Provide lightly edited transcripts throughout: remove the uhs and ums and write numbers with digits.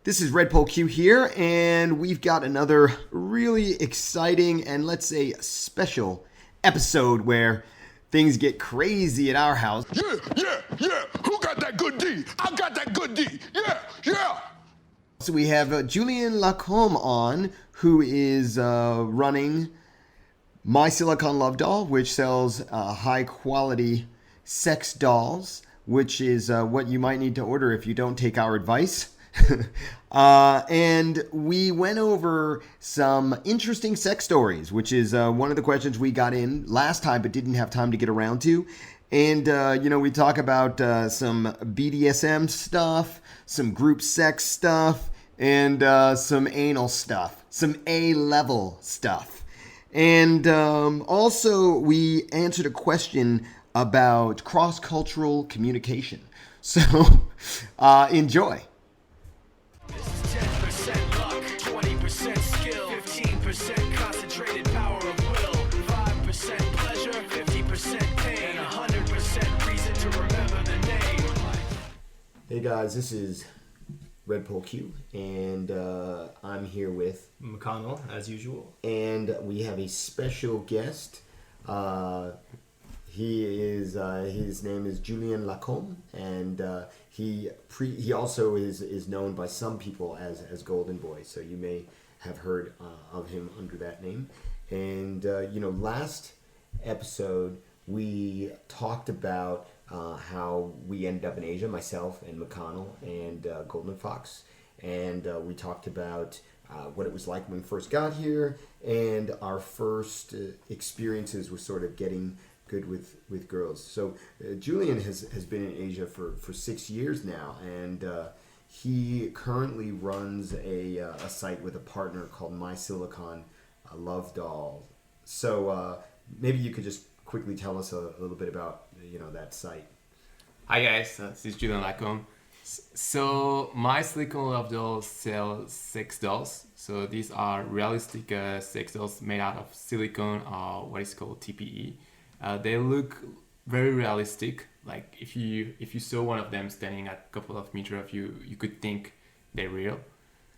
This is Red Pole Q here, and we've got another really exciting and let's say special episode where things get crazy at our house. Yeah. Who got that good D? I got that good D. Yeah. So we have Julien Lacome on, who is running My Silicon Love Doll, which sells high quality sex dolls, which is what you might need to order if you don't take our advice. And we went over some interesting sex stories, which is one of the questions we got in last time but didn't have time to get around to. And, we talk about some BDSM stuff, some group sex stuff, and some anal stuff, some A-level stuff. And also we answered a question about cross-cultural communication. So enjoy. This is 10% luck, 20% skill, 15% concentrated power of will, 5% pleasure, 50% pain, and 100% reason to remember the name. Hey guys, this is Red Pole Q, and I'm here with McConnell, as usual. and we have a special guest. His name is Julien Lacome, and he also is known by some people as GoldenBoy. So you may have heard of him under that name. And last episode we talked about how we ended up in Asia, myself and McConnell and Golden Fox, and we talked about what it was like when we first got here and our first experiences with sort of getting good with girls. So Julien has been in Asia for 6 years now, and he currently runs a site with a partner called My Silicon Love Doll. So maybe you could just quickly tell us a little bit about that site. Hi guys, this is Julien Lacome. So My Silicon Love Doll sells sex dolls. So these are realistic sex dolls made out of silicone or what is called TPE. They look very realistic. Like if you saw one of them standing at a couple of meters of you, you could think they're real.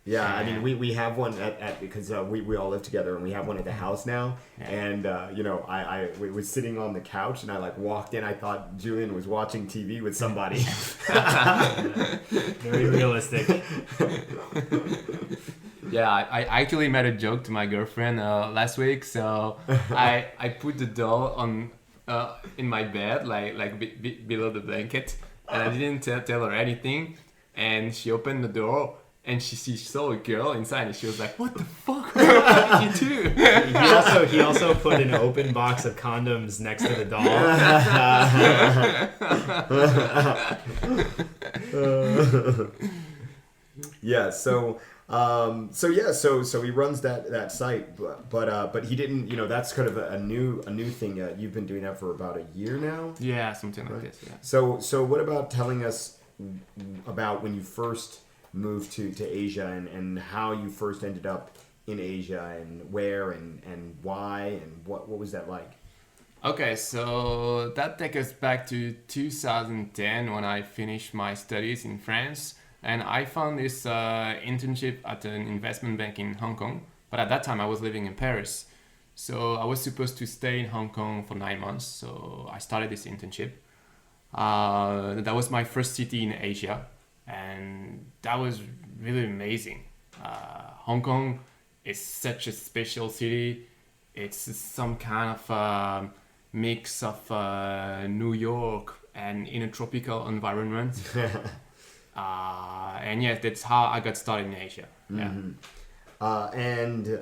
Yeah, I mean, we have one at because we all live together, and we have one at the house now. Yeah. And I was sitting on the couch, and I walked in. I thought Julien was watching TV with somebody. Very realistic. Yeah, I actually made a joke to my girlfriend last week. So I put the doll on in my bed, like below the blanket, and I didn't tell her anything. And she opened the door. And she saw a girl inside, and she was like, "What the fuck? What did you do?" He also put an open box of condoms next to the doll. Yeah. So he runs that site, but he didn't. That's kind of a new thing. You've been doing that for about a year now. Yeah, something like this. Yeah. So what about telling us about when you first moved to Asia and how you first ended up in Asia and where and why and what was that like? Okay, so that takes us back to 2010 when I finished my studies in France, and I found this internship at an investment bank in Hong Kong. But at that time I was living in Paris, so I was supposed to stay in Hong Kong for 9 months. So I started this internship. That was my first city in Asia. And that was really amazing. Hong Kong is such a special city. It's some kind of mix of New York and in a tropical environment. And yeah, that's how I got started in Asia. Yeah. Mm-hmm.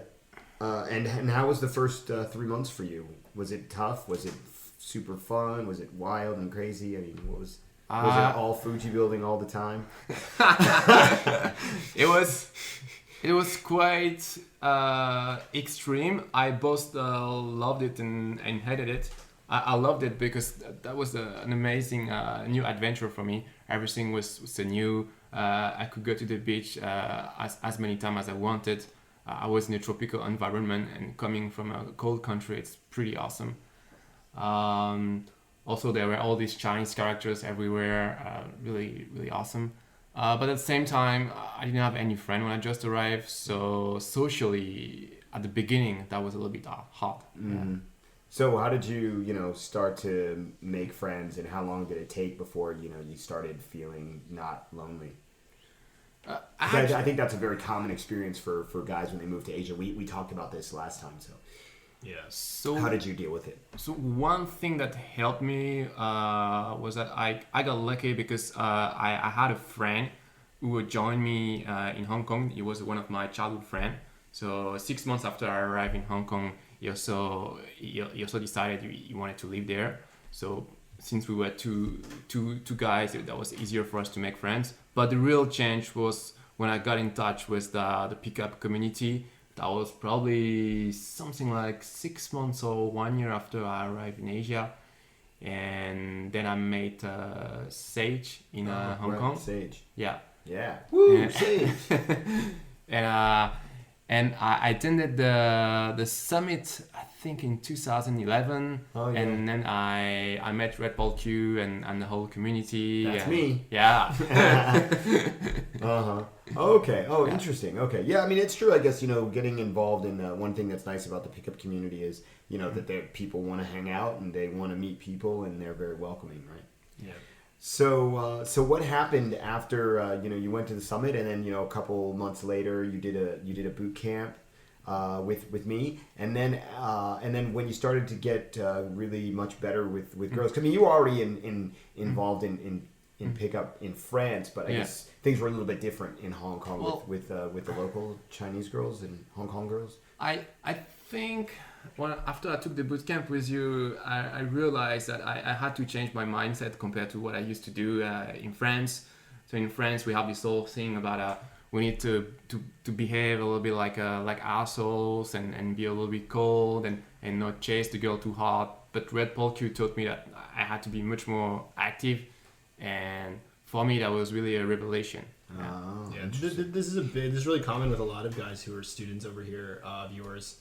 And how was the first 3 months for you? Was it tough? Was it super fun? Was it wild and crazy? I mean, was it all Fuji building all the time? It was quite extreme. I both loved it and hated it. I loved it because that was an amazing new adventure for me. Everything was new. I could go to the beach as many times as I wanted. I was in a tropical environment, and coming from a cold country, it's pretty awesome. Also, there were all these Chinese characters everywhere, really, really awesome. But at the same time, I didn't have any friend when I just arrived. So socially, at the beginning, that was a little bit hard. Yeah. So how did you, start to make friends, and how long did it take before, you started feeling not lonely? I think that's a very common experience for guys when they move to Asia. We talked about this last time, so. Yeah. So how did you deal with it? So one thing that helped me was that I got lucky because I had a friend who would join me in Hong Kong. He was one of my childhood friends. So 6 months after I arrived in Hong Kong, he also decided he wanted to live there. So since we were two guys, that was easier for us to make friends. But the real change was when I got in touch with the pickup community. That was probably something like 6 months or 1 year after I arrived in Asia. And then I met Sage in Hong Kong. Sage. Yeah. Yeah. Woo, Sage. And I attended the summit, I think in 2011. Oh, yeah. And then I met Red Paul Q and the whole community. That's me. Yeah. Uh-huh. Okay. Oh, interesting. Okay. Yeah, I mean, it's true, I guess, getting involved in one thing that's nice about the pickup community is, that people want to hang out and they want to meet people and they're very welcoming, right? Yeah. So what happened after, you went to the summit, and then, a couple months later you did a boot camp with me, and then when you started to get really much better with girls, I mean, you were already involved in pickup in France, but I guess things were a little bit different in Hong Kong with the local Chinese girls and Hong Kong girls. I think after I took the boot camp with you, I realized that I had to change my mindset compared to what I used to do in France. So in France, we have this whole thing about we need to behave a little bit like assholes and be a little bit cold and not chase the girl too hard. But Red Paul Q taught me that I had to be much more active, and for me that was really a revelation. Oh, yeah. This is really common with a lot of guys who are students over here of yours.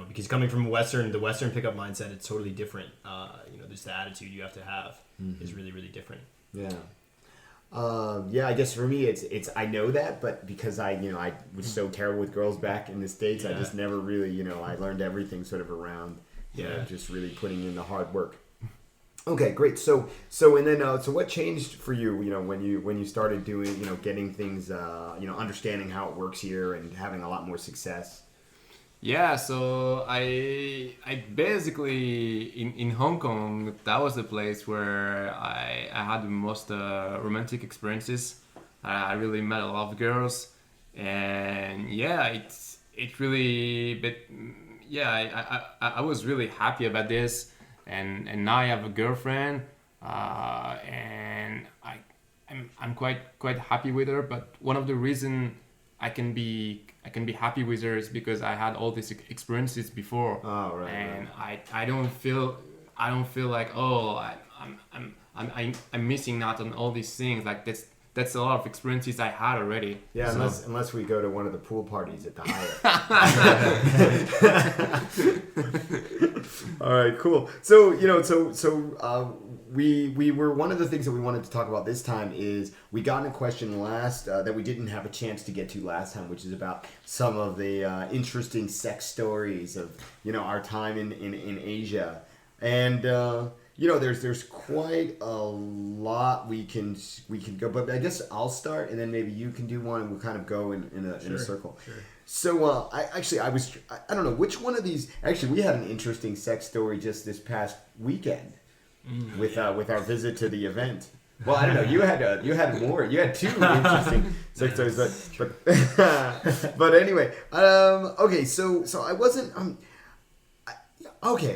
Because coming from the Western pickup mindset, it's totally different. Just the attitude you have to have is really, really different. Yeah. I guess for me, it's I know that, but because I was so terrible with girls back in the States, I just never really, I learned everything sort of around, just really putting in the hard work. Okay, great. So what changed for you, when you started doing, getting things, understanding how it works here and having a lot more success? Yeah, so I basically in Hong Kong, that was the place where I had the most romantic experiences. I really met a lot of girls, and it really, but I was really happy about this, and now I have a girlfriend, and I'm quite happy with her. But one of the reasons I can be happy with her is because I had all these experiences before. Oh, right. And right. I don't feel like I'm missing out on all these things. Like that's a lot of experiences I had already. Yeah, so. unless we go to one of the pool parties at the Hyatt. All right, cool. So we were, one of the things that we wanted to talk about this time is we got in a question last that we didn't have a chance to get to last time, which is about some of the interesting sex stories of our time in Asia, and there's quite a lot we can go, but I guess I'll start and then maybe you can do one and we'll kind of go in a circle. Sure. So I don't know which one of these. Actually, we had an interesting sex story just this past weekend. With our visit to the event. Well, I don't know. You had more. You had two interesting sex stories, but anyway. Okay, so I wasn't. Okay,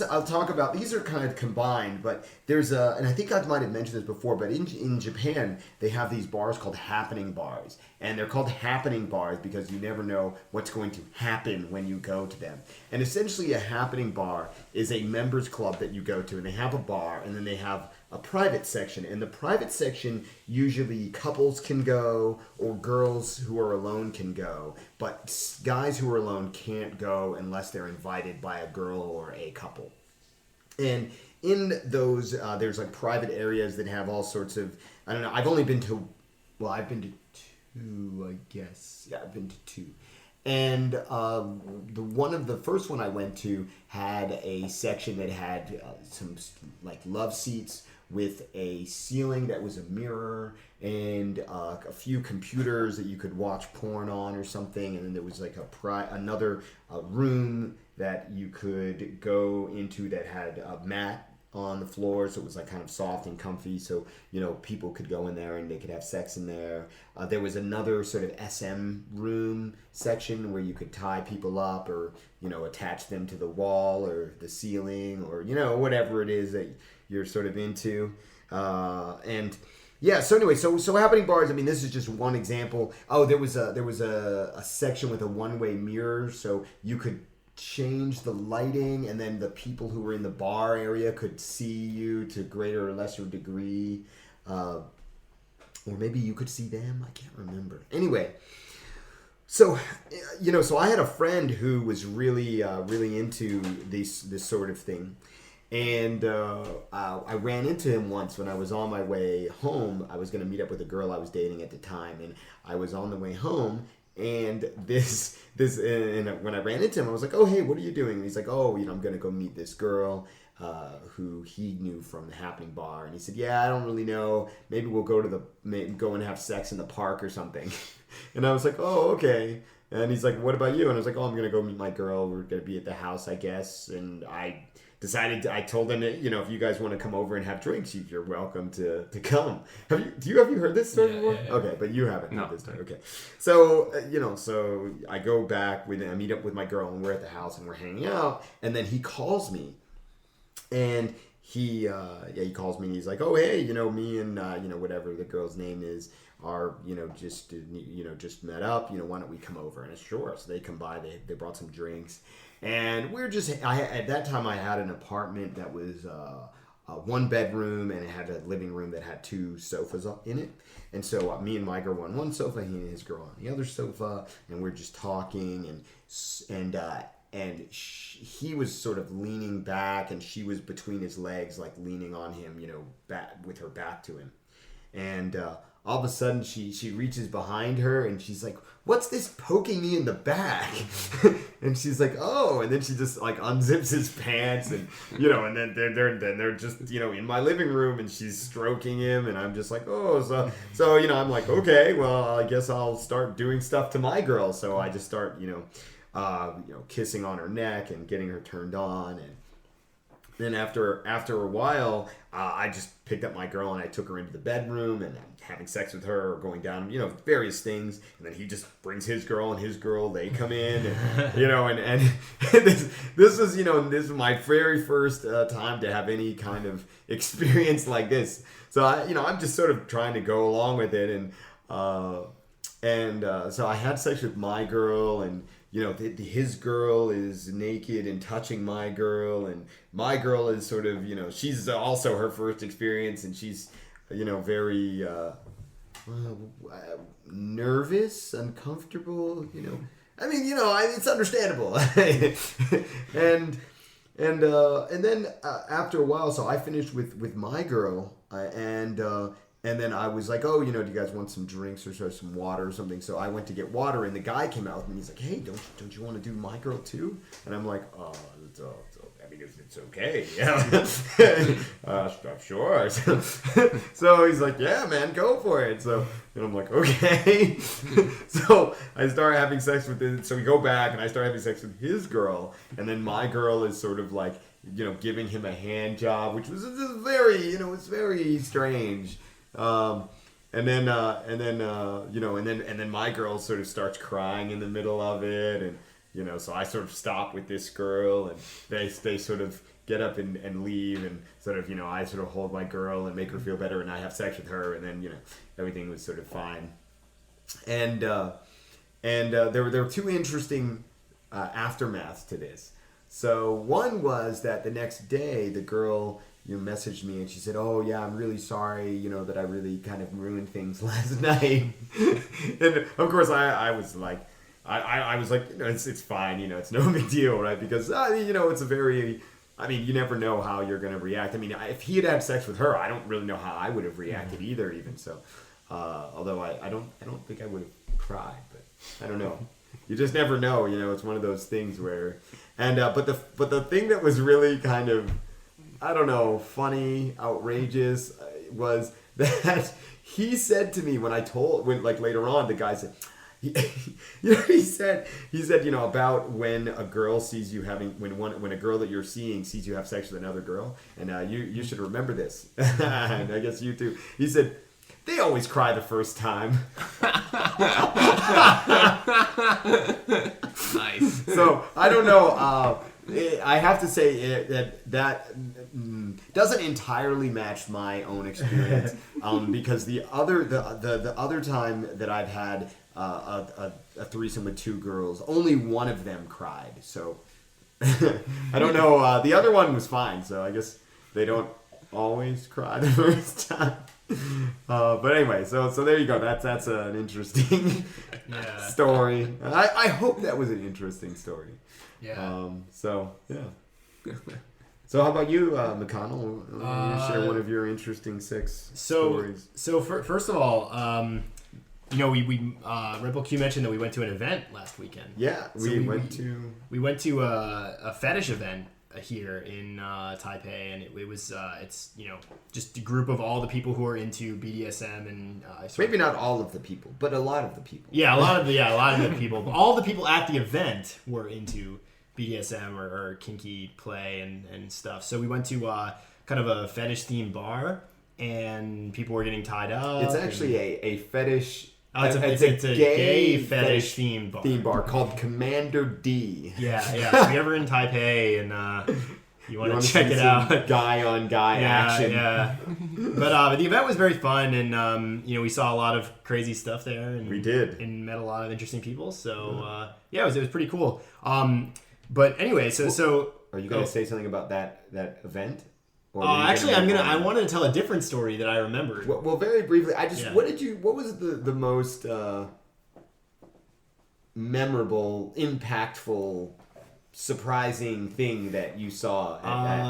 I'll talk about, these are kind of combined, but there's and I think I might have mentioned this before, but in Japan they have these bars called happening bars, and they're called happening bars because you never know what's going to happen when you go to them. And essentially a happening bar is a members club that you go to, and they have a bar, and then they have a private section. In the private section, usually couples can go or girls who are alone can go, but guys who are alone can't go unless they're invited by a girl or a couple. And in those, there's like private areas that have all sorts of, I don't know, I've only been to well, I've been to 2, I guess. Yeah, I've been to 2. And the first one I went to had a section that had some like love seats with a ceiling that was a mirror and a few computers that you could watch porn on or something. And then there was like another room that you could go into that had a mat on the floor, so it was like kind of soft and comfy, so people could go in there and they could have sex in there. There was another sort of SM room section where you could tie people up or attach them to the wall or the ceiling or whatever it is that you're sort of into. And yeah, so anyway, so happening bars, I mean, this is just one example. Oh, there was a section with a one-way mirror, so you could change the lighting, and then the people who were in the bar area could see you to greater or lesser degree, or maybe you could see them. I can't remember. Anyway, so so I had a friend who was really into this sort of thing, and I ran into him once when I was on my way home. I was going to meet up with a girl I was dating at the time, and I was on the way home. And and when I ran into him, I was like, "Oh, hey, what are you doing?" And he's like, "Oh, I'm gonna go meet this girl who he knew from the Happening Bar." And he said, "Yeah, I don't really know. Maybe we'll go and have sex in the park or something." And I was like, "Oh, okay." And he's like, "What about you?" And I was like, "Oh, I'm gonna go meet my girl. We're gonna be at the house, I guess." And I told them that, if you guys want to come over and have drinks, you're welcome to come. Have you heard this story before? Yeah. Okay, but you haven't heard this story. Okay. So, so I go back I meet up with my girl and we're at the house and we're hanging out, and then he calls me and he calls me and he's like, "Oh, hey, me and, whatever the girl's name is are, just met up, why don't we come over?" And it's sure. So they come by, they brought some drinks. And we're at that time I had an apartment that was a 1-bedroom, and it had a living room that had 2 sofas in it. And so me and my girl were on one sofa, he and his girl on the other sofa, and we're just talking, and he was sort of leaning back, and she was between his legs, like leaning on him, back with her back to him. And all of a sudden she reaches behind her and she's like, "What's this poking me in the back?" And she's like, "Oh," and then she just like unzips his pants, and and then they're just in my living room, and she's stroking him, and I'm just like, "Oh," so I'm like, "Okay, well, I guess I'll start doing stuff to my girl." So I just start kissing on her neck and getting her turned on. And then after a while, I just picked up my girl and I took her into the bedroom, and I'm having sex with her or going down, various things. And then he just brings his girl, and his girl, they come in, and, and this is my very first time to have any kind of experience like this. So I'm just sort of trying to go along with it, and so I had sex with my girl, and his girl is naked and touching my girl, and my girl is sort of, she's also her first experience, and she's, very nervous, uncomfortable, I mean, it's understandable. and then after a while, so I finished with my girl, and then I was like, "Oh, do you guys want some drinks or some water or something?" So I went to get water, and the guy came out with me. He's like, "Hey, don't you want to do my girl too?" And I'm like, "Oh, I mean, it's okay, yeah, sure." So he's like, "Yeah, man, go for it." So and I'm like, "Okay." So I start having sex with his. So we go back, and I start having sex with his girl, and then my girl is sort of like, giving him a hand job, which was very, it's very strange. And then my girl sort of starts crying in the middle of it, and so I sort of stop with this girl, and they sort of get up and leave, and sort of I sort of hold my girl and make her feel better, and I have sex with her, and then everything was sort of fine. And there were 2 interesting aftermaths to this. So one was that the next day the girl messaged me and she said, "Oh yeah, I'm really sorry, that I really kind of ruined things last night." And of course I was like, I was like, it's fine, it's no big deal, right? Because it's a very, I mean, you never know how you're gonna react. I mean, if he had sex with her, I don't really know how I would have reacted either, even so. Although I don't think I would have cried, but I don't know. You just never know, it's one of those things where, and but the thing that was really kind of, I don't know, funny, outrageous, was that he said to me when later on, the guy said, he said, about when a girl sees you having, when a girl that you're seeing sees you have sex with another girl, and you should remember this, and I guess you too. He said, they always cry the first time. Nice. So I don't know. I have to say that doesn't entirely match my own experience, because the other time that I've had a threesome with two girls, only one of them cried. So I don't know. The other one was fine. So I guess they don't always cry the first time. But anyway, so there you go. That's an interesting story. I hope that was an interesting story. Yeah. So yeah. So how about you, McConnell? You share one of your interesting sex stories. So first of all, we Rebel Q mentioned that we went to an event last weekend. Yeah, we went to a fetish event here in Taipei, and it was it's just a group of all the people who are into BDSM and maybe not all of the people, but a lot of the people. Yeah, a lot of the people. All the people at the event were into BDSM or kinky play and stuff. So we went to kind of a fetish themed bar, and people were getting tied up. It's actually a fetish. It's a gay fetish themed bar called Commander D. Yeah. So if you're ever in Taipei and you want to check it out, guy on guy action. Yeah. But the event was very fun, and we saw a lot of crazy stuff there. And we did, and met a lot of interesting people. So it was pretty cool. But anyway, so are you gonna say something about that event? Actually, I wanted to tell a different story that I remembered. Well, very briefly, what was the most memorable, impactful, surprising thing that you saw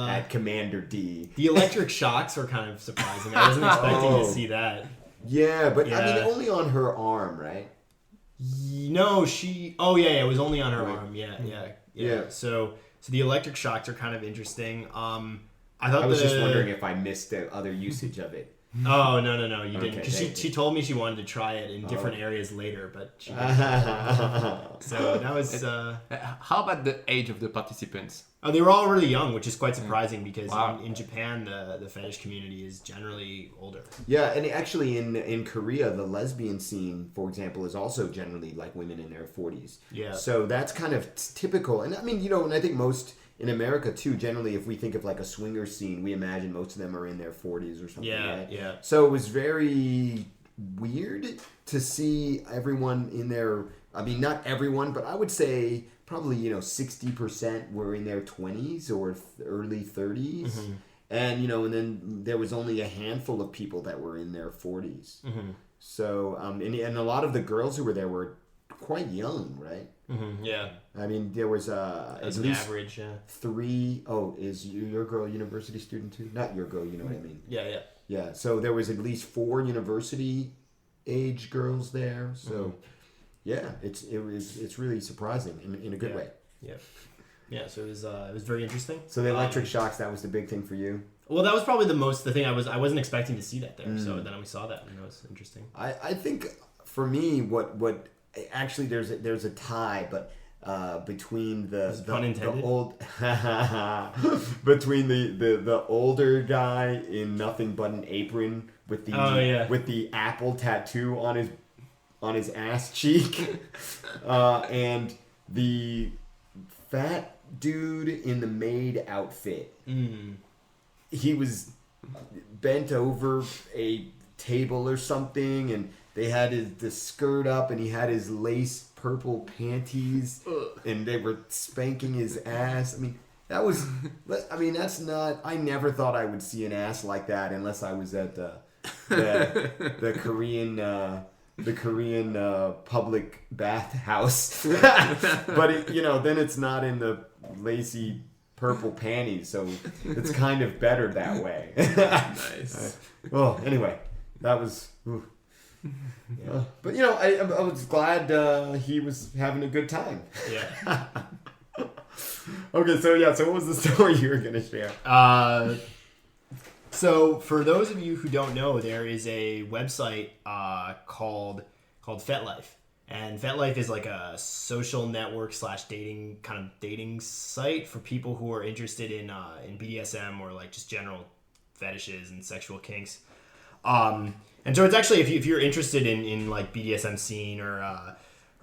at Commander D? The electric shocks were kind of surprising. I wasn't expecting to see that. Yeah, but I mean, only on her arm, right? No, it was only on her arm. Yeah. So the electric shocks are kind of interesting. I was just wondering if I missed the other usage of it. Oh, no, you didn't. Because she told me she wanted to try it in different areas later, but she didn't. So that was... How about the age of the participants? Oh, they were all really young, which is quite surprising because in Japan, the fetish community is generally older. Yeah, and actually in Korea, the lesbian scene, for example, is also generally like women in their 40s. Yeah. So that's kind of typical. And I mean, and I think most... In America, too, generally, if we think of like a swinger scene, we imagine most of them are in their 40s or something. Yeah. So it was very weird to see everyone in their, I mean, not everyone, but I would say probably, 60% were in their 20s or early 30s. Mm-hmm. And, and then there was only a handful of people that were in their 40s. Mm-hmm. So, and a lot of the girls who were there were quite young, right? Mm-hmm, yeah. I mean, there was at least average, three. Oh, is your girl a university student too? Not your girl, you know what I mean? Yeah. Yeah. So there was at least 4 university age girls there. So yeah, it's really surprising in a good way. Yeah. Yeah. So it was very interesting. So the electric shocks, that was the big thing for you. Well, that was probably the thing I wasn't expecting to see that there. So then we saw that and it was interesting. I think for me, what actually there's a tie, but between the old between the older guy in nothing but an apron with the apple tattoo on his ass cheek, and the fat dude in the maid outfit. He was bent over a table or something, and they had the skirt up, and he had his lace purple panties, and they were spanking his ass. I mean, that's not... I never thought I would see an ass like that unless I was at the Korean public bath house. But then it's not in the lacy purple panties, so it's kind of better that way. Nice. Well, anyway, that was... Yeah. But I was glad he was having a good time. Yeah. Okay, so what was the story you were gonna share? So for those of you who don't know, there is a website called FetLife, and FetLife is like a social network / dating site for people who are interested in BDSM or like just general fetishes and sexual kinks. And so it's actually if you're interested in like BDSM scene or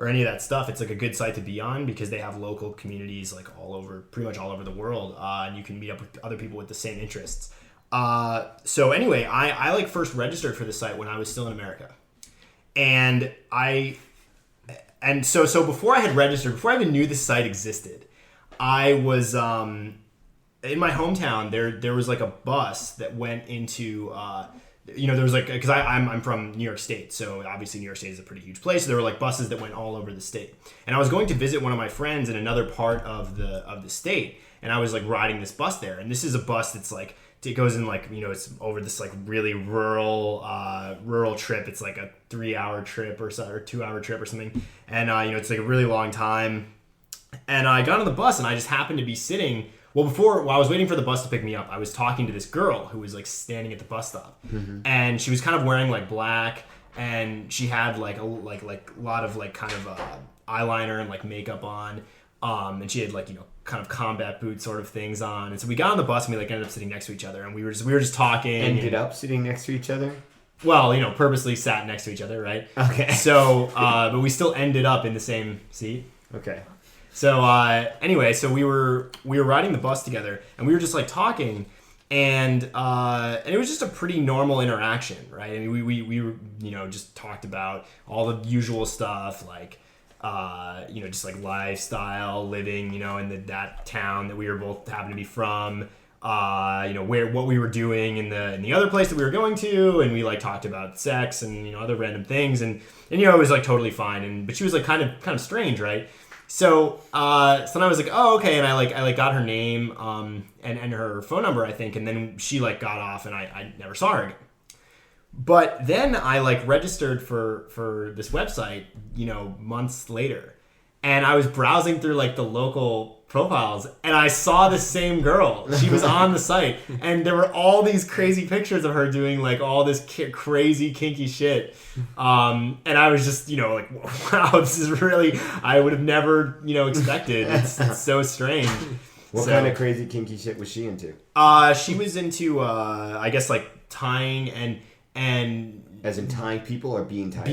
any of that stuff, it's like a good site to be on because they have local communities like pretty much all over the world, and you can meet up with other people with the same interests. So anyway, I like first registered for the site when I was still in America, and so before I had registered, before I even knew this site existed, I was in my hometown. There was like a bus that went into. There was like, because I'm from New York State, so obviously New York State is a pretty huge place. So there were like buses that went all over the state, and I was going to visit one of my friends in another part of the state, and I was like riding this bus there, and this is a bus that's like it goes in like it's over this like really rural trip. It's like a 3-hour trip or 2-hour trip or something, and it's like a really long time. And I got on the bus, and I just happened to be sitting. While I was waiting for the bus to pick me up, I was talking to this girl who was like standing at the bus stop, and she was kind of wearing like black, and she had like a lot of like kind of eyeliner and like makeup on, and she had like kind of combat boot sort of things on. And so we got on the bus and we like ended up sitting next to each other, and we were just talking. Ended up sitting next to each other. Well, purposely sat next to each other, right? Okay. So, but we still ended up in the same seat. Okay. So anyway, so we were riding the bus together, and we were just like talking, and it was just a pretty normal interaction, right? I mean, we were just talked about all the usual stuff, like just like lifestyle, living, in that town that we were both happened to be from, what we were doing in the other place that we were going to, and we like talked about sex and other random things, and it was like totally fine, but she was like kind of strange, right? So then I was like, oh, okay, and I got her name and her phone number, I think, and then she like got off, and I never saw her again. But then I like registered for this website, months later, and I was browsing through like the local profiles, and I saw the same girl. She was on the site, and there were all these crazy pictures of her doing like all this crazy kinky shit, and I was just like, wow, this is really, I would have never expected. It's so strange. What kind of crazy kinky shit was she into? She was into I guess like tying and as in tying people or being tied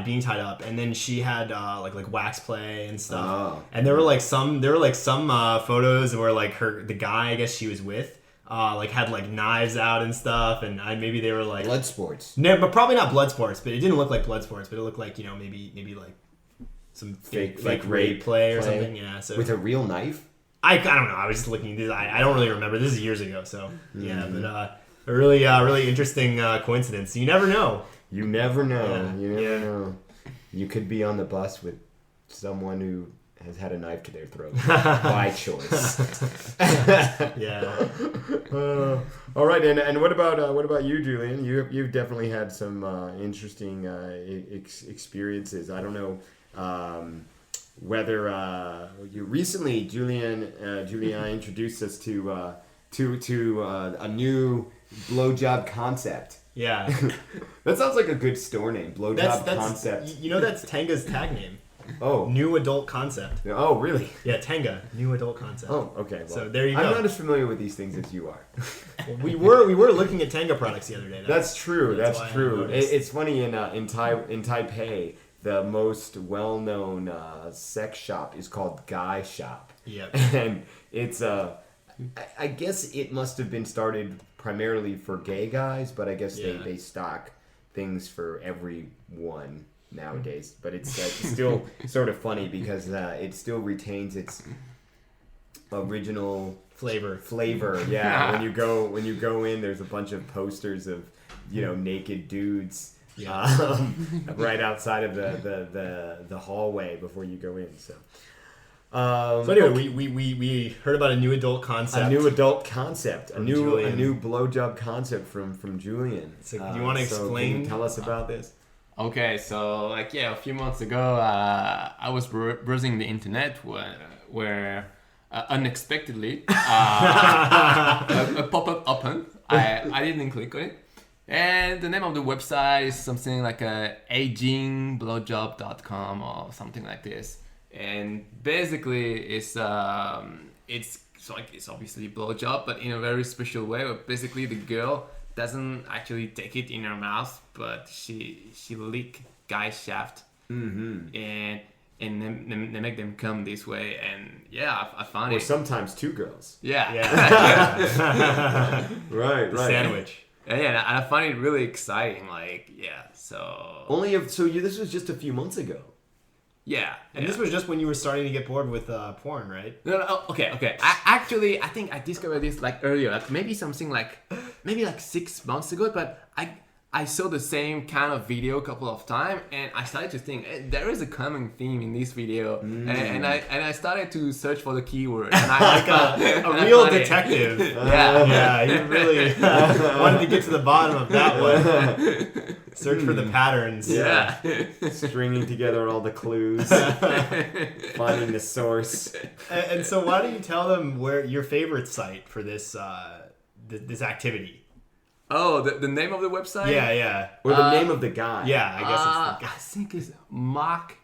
being tied up, and then she had like wax play and stuff. Oh. And there were like some photos where like the guy I guess she was with like had like knives out and stuff, and maybe they were like blood sports. No, but probably not blood sports. But it didn't look like blood sports. But it looked like maybe like some fake rape play or something. Yeah. So with a real knife. I don't know. I was just looking. I don't really remember. This is years ago. So yeah, but a really interesting coincidence. You never know. You never know. Yeah. You never know. You could be on the bus with someone who has had a knife to their throat by choice. Yeah. All right, and what about you, Julien? You've definitely had some interesting experiences. I don't know whether you recently, Julien introduced us to a new blowjob concept. Yeah. That sounds like a good store name. Blowjob Concept. That's Tenga's tag name. Oh. New adult concept. Oh, really? Yeah, Tenga. New adult concept. Oh, okay. Well, so there you go. I'm not as familiar with these things as you are. Well, we were looking at Tenga products the other day. That's true. That's true. It's funny in Taipei, the most well-known sex shop is called Guy Shop. Yep. And it's I guess it must have been started primarily for gay guys, but I guess they stock things for everyone nowadays. But it's still sort of funny because it still retains its original flavor. Yeah. when you go in, there's a bunch of posters of naked dudes. Yeah. Right outside of the hallway before you go in. So anyway, we heard about a new adult concept. A new blowjob concept from Julien. So do you want to explain? Can you tell us about this? Okay, so like a few months ago, I was browsing the internet where unexpectedly a pop-up opened. I didn't click on it, and the name of the website is something like agingblowjob.com or something like this. And basically, it's obviously blowjob, but in a very special way. Where basically the girl doesn't actually take it in her mouth, but she lick guy's shaft, and then they make them come this way, and I found Or it. sometimes two girls. Yeah. Right. Sandwich. And I find it really exciting. So This was just a few months ago. And this was just when you were starting to get bored with porn, right? No, okay. I think I discovered this earlier, maybe 6 months ago. But I saw the same kind of video a couple of times, and I started to think there is a common theme in this video, and I started to search for the keyword. And A real detective. Yeah, you really wanted to get to the bottom of that one. Search for the patterns. Yeah. Stringing together all the clues, finding the source. And so, why don't you tell them where your favorite site for this this activity? Oh, the name of the website? Yeah. Or the name of the guy. Yeah, I guess it's the guy. I think it's Mark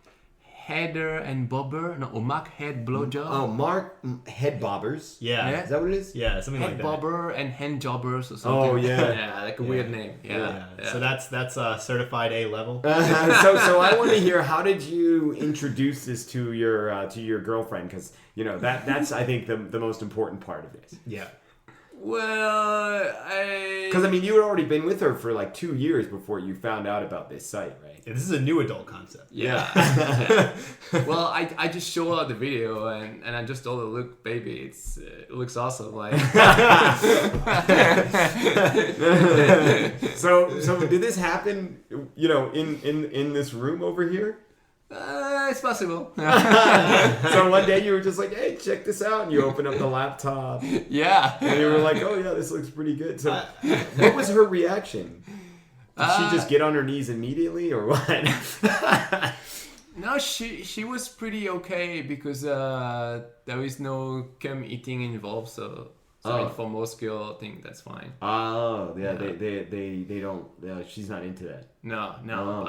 Header and Bobber. No, or Mark Head Blowjob. Oh, Mark Head Bobbers. Yeah. Is that what it is? Yeah, something Head like that. Bobber and Hand Jobbers or something. Oh, yeah. Yeah, like a weird name. Yeah. So that's certified A level. So I want to hear, how did you introduce this to your girlfriend? Because that's I think the most important part of this. Yeah. Well, Because you had already been with her for 2 years before you found out about this site, right? This is a new adult concept. Yeah. Well, I just showed her the video and I just told her, look, baby, it looks awesome. So did this happen, in this room over here? It's possible. So one day you were just like, hey, check this out, and you open up the laptop. Yeah. And you were like, oh yeah, this looks pretty good. So what was her reaction? Did she just get on her knees immediately, or what? No, she was pretty okay because there is no cum eating involved, so for most girls, I think that's fine. Oh, yeah, they don't. She's not into that. No, Oh,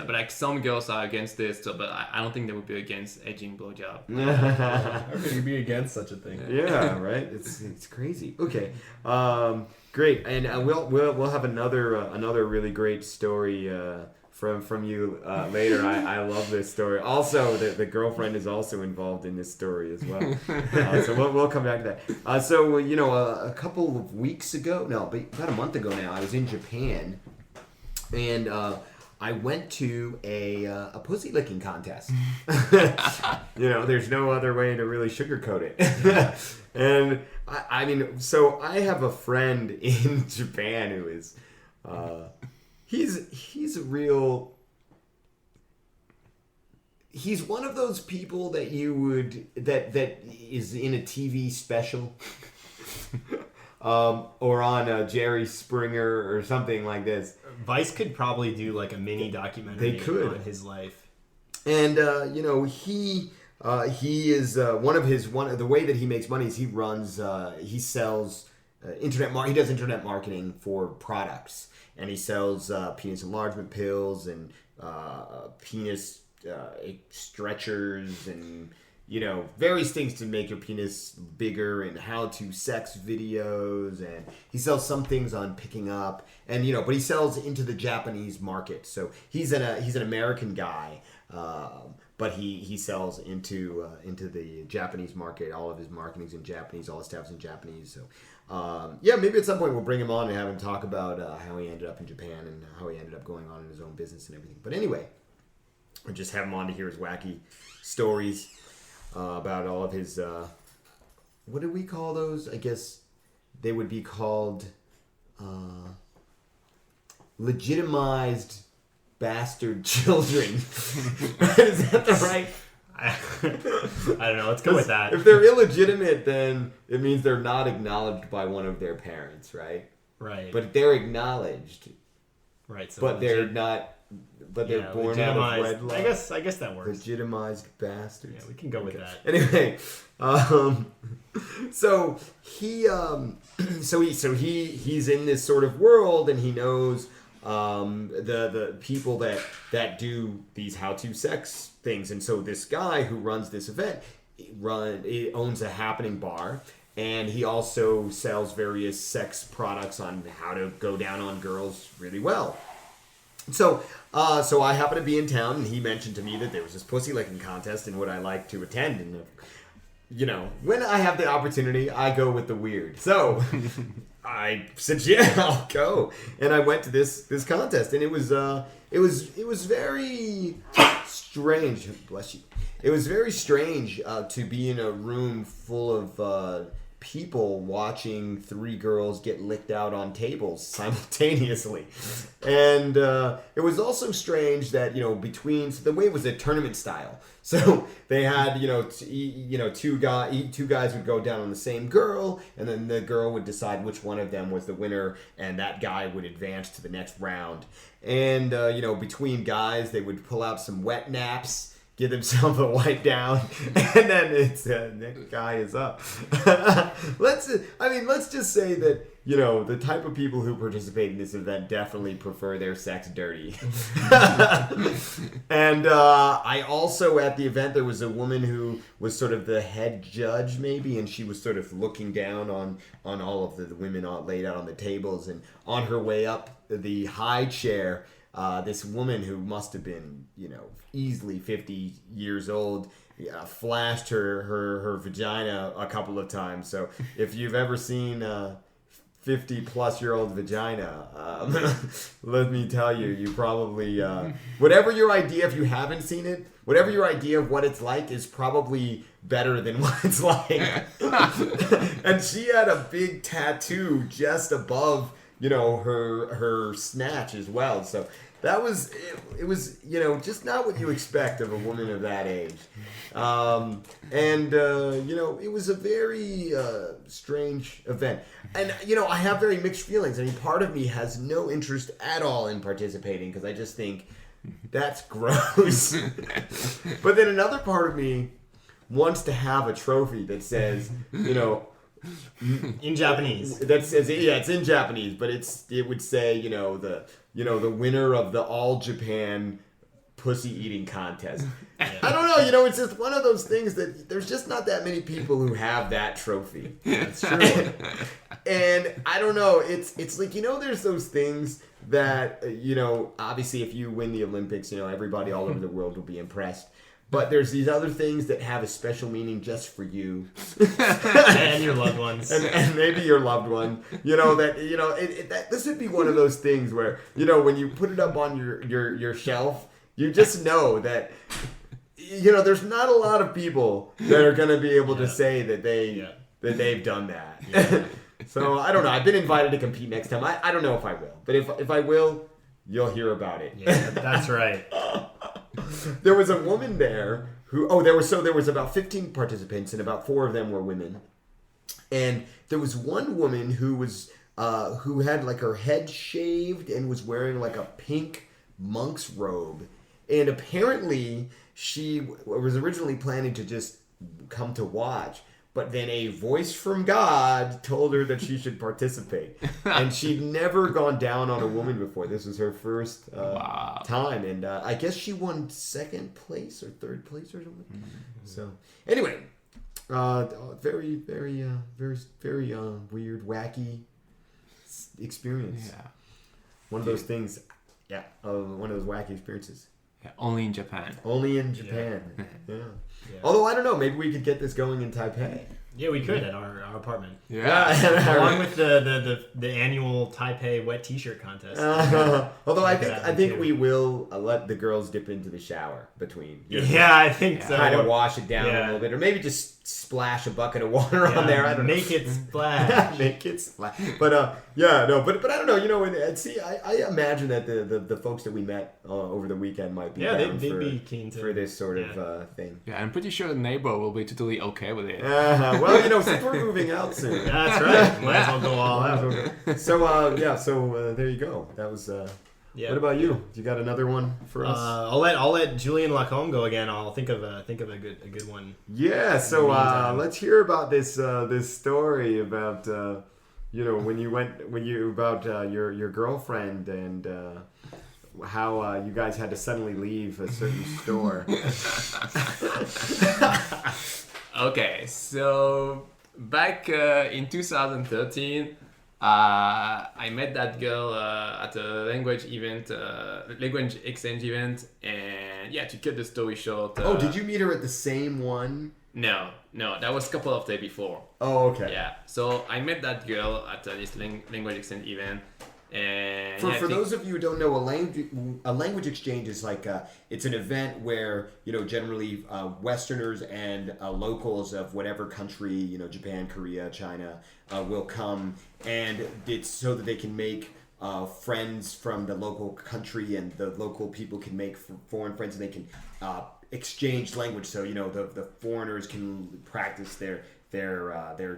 but some girls are against this, but I don't think they would be against edging blowjob. How could you be against such a thing? Yeah, right. It's crazy. Okay, great, and we'll have another really great story from you later. I love this story. Also, the girlfriend is also involved in this story as well. So we'll come back to that. So a couple of weeks ago, but about a month ago now, I was in Japan, and I went to a pussy licking contest. There's no other way to really sugarcoat it. And so I have a friend in Japan who is. He's a real. He's one of those people that that is in a TV special, or on Jerry Springer or something like this. Vice could probably do a mini documentary on his life. And he is the way that he makes money is he sells internet. He does internet marketing for products. And he sells penis enlargement pills and penis stretchers and various things to make your penis bigger, and how-to sex videos, and he sells some things on picking up, and but he sells into the Japanese market. So he's an American guy, but he sells into the Japanese market. All of his marketing's in Japanese, all his stuff's in Japanese. So maybe at some point we'll bring him on and have him talk about how he ended up in Japan and how he ended up going on in his own business and everything. But anyway, we'll just have him on to hear his wacky stories about all of his what do we call those? I guess they would be called legitimized bastard children. Is that the right? I don't know. Let's go with that. If they're illegitimate, then it means they're not acknowledged by one of their parents, right? Right. But they're acknowledged. Right. So but they're not but they're born out of wedlock. I guess that works. Legitimized bastards. Yeah, we can go with that. Anyway, so he's in this sort of world, and he knows the people that do these how-to sex things, and so this guy who runs this event he owns a happening bar, and he also sells various sex products on how to go down on girls really well. So I happen to be in town, and he mentioned to me that there was this pussy licking contest, and would I like to attend? And when I have the opportunity, I go with the weird. So I said, yeah, I'll go, and I went to this contest, and it was very strange. Bless you. It was very strange to be in a room full of people watching 3 girls get licked out on tables simultaneously. And it was also strange that, the way it was a tournament style. So they had, two guys would go down on the same girl, and then the girl would decide which one of them was the winner, and that guy would advance to the next round. And, between guys, they would pull out some wet naps, give themselves a wipe down, and then it's next guy is up. Let's just say that the type of people who participate in this event definitely prefer their sex dirty. And I also at the event there was a woman who was sort of the head judge maybe, and she was sort of looking down on all of the women laid out on the tables, and on her way up the high chair. This woman who must have been, easily 50 years old, flashed her vagina a couple of times. So if you've ever seen 50-plus-year-old vagina, let me tell you, you probably, whatever your idea, if you haven't seen it, whatever your idea of what it's like is probably better than what it's like. And she had a big tattoo just above, her snatch as well. So that was, it was, just not what you expect of a woman of that age. It was a very strange event. And, I have very mixed feelings. I mean, part of me has no interest at all in participating because I just think that's gross. But then another part of me wants to have a trophy that says, in Japanese. That says, it's in Japanese, but it would say, the winner of the All Japan pussy eating contest. I don't know, it's just one of those things that there's just not that many people who have that trophy. That's true. And I don't know, it's like, there's those things that, obviously if you win the Olympics, everybody all over the world will be impressed. But there's these other things that have a special meaning just for you. And your loved ones. And maybe your loved one. This would be one of those things where, when you put it up on your shelf, you just know that, there's not a lot of people that are going to be able to say that they've done that. Yeah. So, I don't know. I've been invited to compete next time. I don't know if I will. But if I will, you'll hear about it. Yeah, that's right. There was a woman there who there was about 15 participants, and about 4 of them were women. And there was one woman who had like her head shaved and was wearing like a pink monk's robe. And apparently she was originally planning to just come to watch, but then a voice from God told her that she should participate. And she'd never gone down on a woman before. This was her first time. And I guess she won 2nd place or 3rd place or something. Mm-hmm. So, anyway, very, very, very, very weird, wacky experience. Yeah. One of those things, one of those wacky experiences. Yeah, only in Japan. Only in Japan. Yeah. Although, I don't know, maybe we could get this going in Taipei. Yeah, we could at our apartment. Yeah. Along with the annual Taipei wet t-shirt contest. Although I think we will let the girls dip into the shower between. Yeah, I think so. Kind of wash it down a little bit, or maybe just splash a bucket of water on there. I don't know. Make it splash. Make it splash. But but I don't know. I imagine that the folks that we met over the weekend might be they'd be keen for this sort of thing. Yeah, I'm pretty sure the neighbor will be totally okay with it. Well, since we're moving out soon. That's right. Might as well go all out. So there you go. That was Yeah. What about you? You got another one for us? I'll let Julien Lacome go again. I'll think of a good one. Yeah. So Meantime. let's hear about this story about when you about your girlfriend and how you guys had to suddenly leave a certain store. Okay, so back in 2013, I met that girl at a language exchange event, and yeah, to cut the story short. Did you meet her at the same one? No, that was a couple of days before. Oh, okay. Yeah, so I met that girl at this language exchange event. And For those of you who don't know, a language exchange is like it's an event where generally Westerners and locals of whatever country, Japan, Korea, China, will come, and it's so that they can make friends from the local country, and the local people can make foreign friends, and they can exchange language. So the foreigners can practice their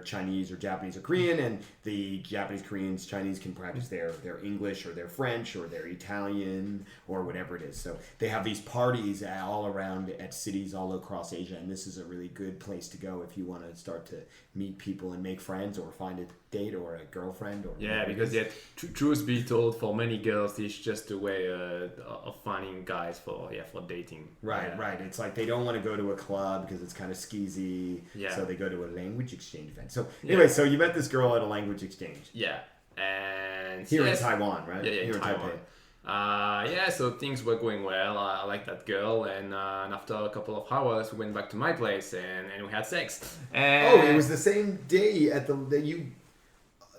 Chinese or Japanese or Korean, and the Japanese, Koreans, Chinese can practice their English or their French or their Italian or whatever it is. So they have these parties all around at cities all across Asia, and this is a really good place to go if you want to start to meet people and make friends or find a date or a girlfriend. Or because truth be told, for many girls, it's just a way of finding guys for dating. Right. It's like they don't want to go to a club because it's kind of skeezy. Yeah. So they go to a language exchange event. So anyway, so you met this girl at a language exchange. Yeah, and Here in Taiwan, right? Yeah, Here in Taiwan. So things were going well. I liked that girl, and after a couple of hours, we went back to my place and we had sex. And it was the same day that you.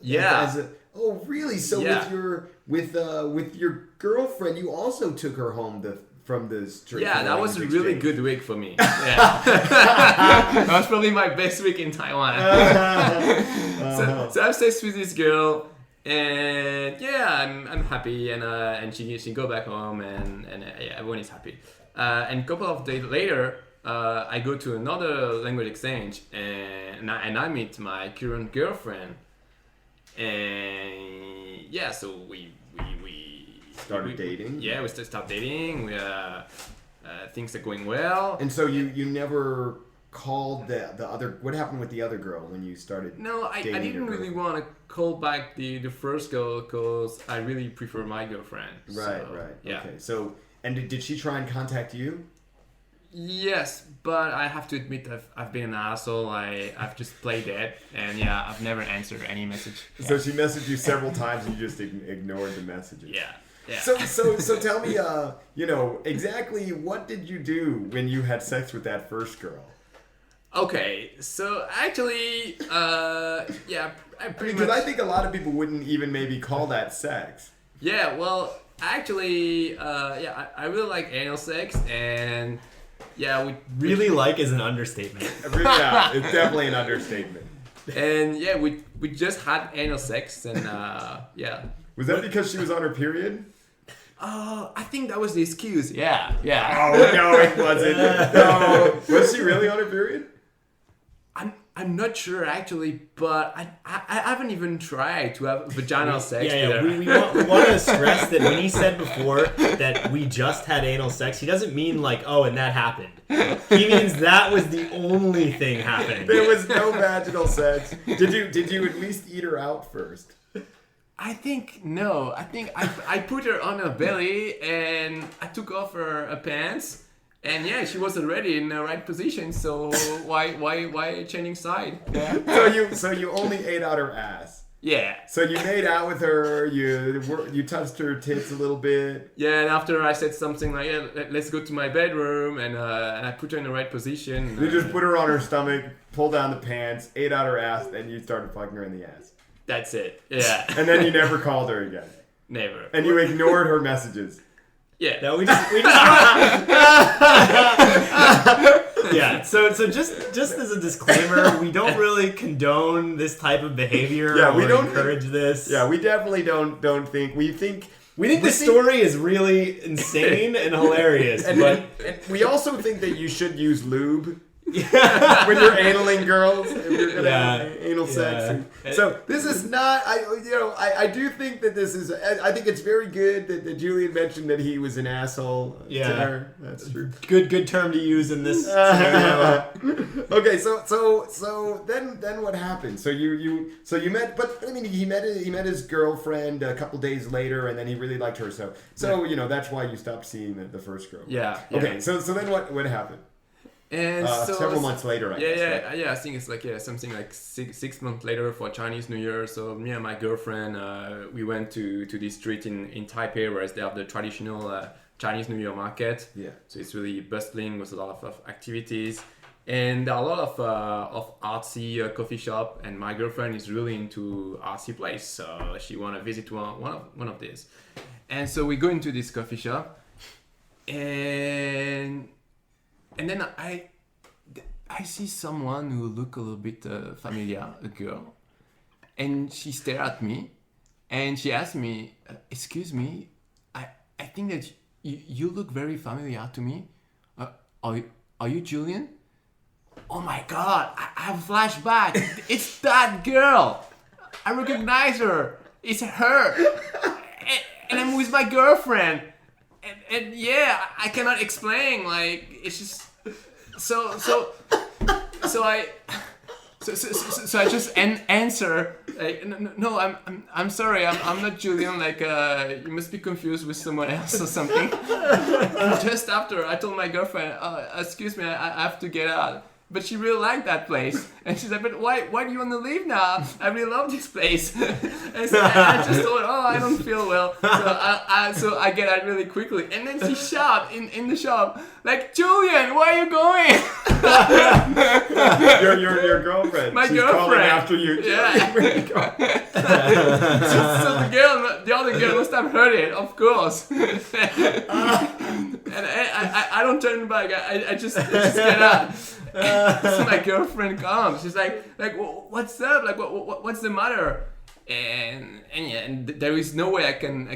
Yeah. Oh, really? So with your girlfriend, you also took her home from this trip. Yeah, that was a really good week for me. Yeah. That was probably my best week in Taiwan. So I have sex with this girl, and yeah, I'm happy, and she go back home, and everyone is happy. And a couple of days later, I go to another language exchange, and I meet my current girlfriend, and yeah, so we started dating. Yeah, we start dating. We things are going well. And so you never called the other. What happened with the other girl when you started? No, I didn't really want to call back the first girl because I really prefer my girlfriend. Right. Yeah. Okay. So, and did she try and contact you? Yes, but I have to admit I've been an asshole. I've just played dead, and yeah, I've never answered any message. Yeah. So she messaged you several times, and you just ignored the messages. Yeah. Yeah. So tell me, exactly what did you do when you had sex with that first girl? Okay, so actually, I pretty Because much. I think a lot of people wouldn't even maybe call that sex. Yeah, well, actually, I really like anal sex, and yeah, Really like is an understatement. Yeah, it's definitely an understatement. And yeah, we just had anal sex, and yeah. Was that because she was on her period? I think that was the excuse. Yeah. Oh no, it wasn't. No, was she really on her period? I'm not sure actually, but I haven't even tried to have vaginal sex. Yeah. We want to stress that when he said before that we just had anal sex, he doesn't mean like, and that happened. He means that was the only thing happening. There was no vaginal sex. Did you at least eat her out first? I think no. I think I put her on her belly and I took off her pants. And yeah, she was already in the right position, so why changing side? Yeah. So you only ate out her ass. Yeah. So you made out with her. You touched her tits a little bit. Yeah, and after I said something like, let's go to my bedroom, and I put her in the right position. You just put her on her stomach, pulled down the pants, ate out her ass, then you started fucking her in the ass. That's it. Yeah. And then you never called her again. Never. And you ignored her messages. Yeah. No, we just yeah. So just as a disclaimer, we don't really condone this type of behavior. Yeah, we don't encourage this. Yeah, we definitely don't think. We think this story is really insane and hilarious. And we also think that you should use lube. when you're analing girls, if you're gonna have anal sex. Yeah. So this is not. I do think that this is. I think it's very good that Julian mentioned that he was an asshole to her. That's true. Good term to use in this scenario. Okay, so then what happened? So you met, but I mean he met his girlfriend a couple days later, and then he really liked her. So that's why you stopped seeing the first girl. Yeah. Okay, so then what happened? And several months later, I guess. Right? Yeah. I think it's like something like six months later for Chinese New Year. So me and my girlfriend, we went to this street in Taipei where they have the traditional Chinese New Year market. Yeah. So it's really bustling with a lot of activities, and there are a lot of artsy coffee shop. And my girlfriend is really into artsy place, so she want to visit one of these. And so we go into this coffee shop, and then I see someone who look a little bit familiar, a girl, and she stared at me, and she asked me, "Excuse me, I think that you look very familiar to me. Are you Julian?" Oh my God! I have a flashback. It's that girl. I recognize her. It's her, and I'm with my girlfriend. And yeah, I cannot explain. Like it's just so I just answer like no, I'm sorry, I'm not Julian. Like you must be confused with someone else or something. Just after I told my girlfriend, excuse me, I have to get out. But she really liked that place, and she's like, "But why do you want to leave now? I really love this place." And so I just told her, "Oh, I don't feel well." So I get out really quickly, and then she shouted in the shop, like, "Julian, where are you going?" your girlfriend. My She's girlfriend. calling after you. Yeah. So the other girl must have heard it, of course. And I don't turn back. I just get out. So my girlfriend comes. She's like, what's up? Like, what's the matter? And there is no way I can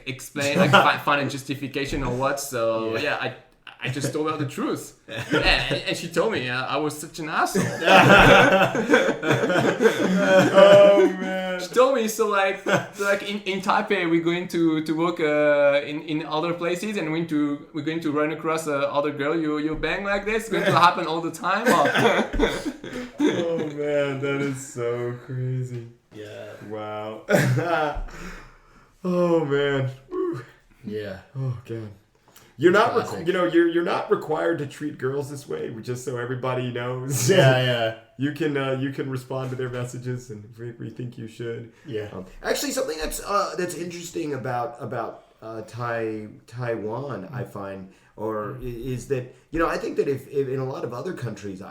explain, like, find a justification or what. So yeah, I just told her the truth. And she told me I was such an asshole. Oh man. She told me so like in Taipei we're going to work in other places, and we're going to run across other girl you bang like this. It's going to happen all the time. Oh man, that is so crazy. Yeah. Wow. Oh man. Whew. Yeah. Oh god. You're not, Classic. you're not required to treat girls this way. Just so everybody knows. Yeah. You can respond to their messages, and we think you should. Yeah. Actually, something that's interesting about Taiwan, I find, is that I think that if in a lot of other countries,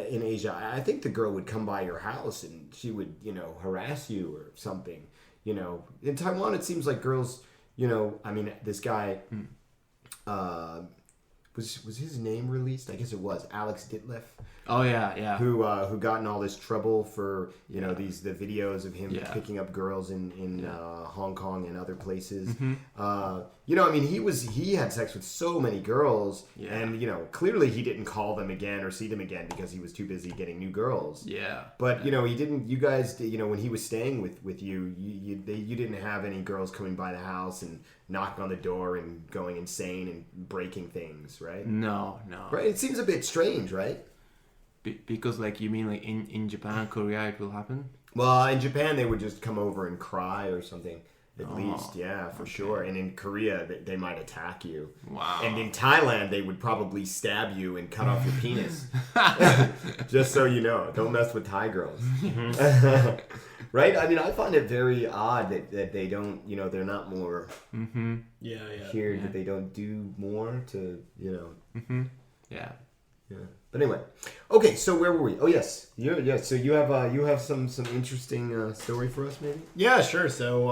in Asia, I think the girl would come by your house and she would harass you or something. In Taiwan, it seems like girls. I mean, this guy. Was his name released? I guess it was Alex Ditleff. Oh yeah. Who got in all this trouble for the videos of him picking up girls in Hong Kong and other places. Mm-hmm. I mean he had sex with so many girls, and clearly he didn't call them again or see them again because he was too busy getting new girls. Yeah. But he didn't. You guys, when he was staying with you, you didn't have any girls coming by the house and knocking on the door and going insane and breaking things, right? No. Right. It seems a bit strange, right? Because you mean like in Japan, Korea, it will happen? Well, in Japan they would just come over and cry or something. At least, yeah, for sure. And in Korea, they might attack you. Wow. And in Thailand, they would probably stab you and cut off your penis. Just so you know, don't mess with Thai girls. Right? I mean, I find it very odd that they don't, they're not more here, that they don't do more to, Yeah. Yeah. But anyway, okay. So where were we? Oh yes, So you have some interesting story for us, maybe? Yeah, sure. So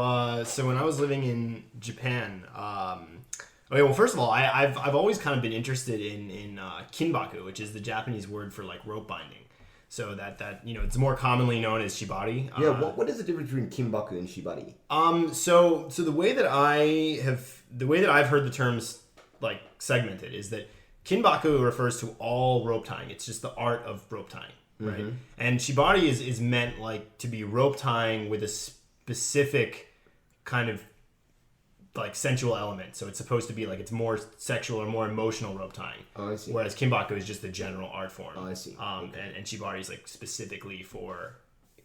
when I was living in Japan, okay. Well, first of all, I've always kind of been interested in kinbaku, which is the Japanese word for like rope binding. So that it's more commonly known as shibari. Yeah. What is the difference between kinbaku and shibari? So the way that I've heard the terms like segmented is that Kinbaku refers to all rope tying. It's just the art of rope tying, right? And shibari is meant like to be rope tying with a specific kind of like sensual element. So it's supposed to be like it's more sexual or more emotional rope tying. Oh, I see. Whereas Kinbaku is just the general art form. Oh, I see. And shibari is like specifically for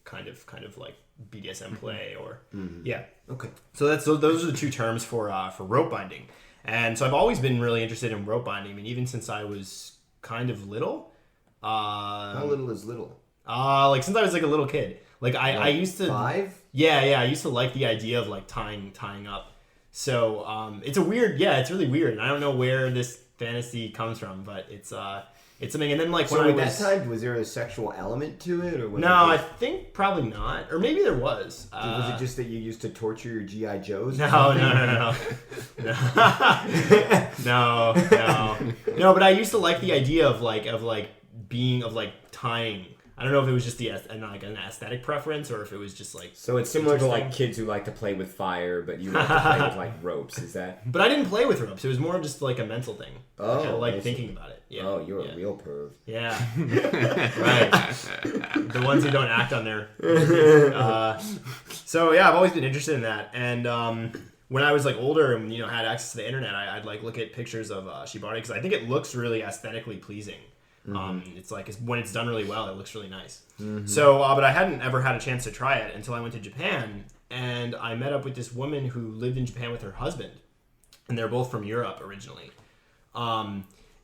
kind of like BDSM play or yeah. Okay. So those are the two terms for rope binding. And so I've always been really interested in rope binding. I mean, even since I was kind of little. How little is little? Like since I was like a little kid. Like I used to 5? Yeah, I used to like the idea of like tying up. So it's really weird. And I don't know where this fantasy comes from, but it's something. And then like So when at I was that time, was there a sexual element to it, or was no, it I think probably not, or maybe there was. was it just that you used to torture your GI Joes? No. No, but I used to like the idea of tying. I don't know if it was just an aesthetic preference or if it was just like. So it's similar to like interesting. kids who like to play with fire, but you like to play with like ropes. Is that? But I didn't play with ropes. It was more just like a mental thing. Oh, I like I see. thinking about it. Yeah. Oh, you're a real perv. Yeah. Right. The ones who don't act on their. So yeah, I've always been interested in that, and when I was like older and had access to the internet, I'd like look at pictures of shibari because I think it looks really aesthetically pleasing. It's like when it's done really well, it looks really nice. So, but I hadn't ever had a chance to try it until I went to Japan, and I met up with this woman who lived in Japan with her husband, and they're both from Europe originally.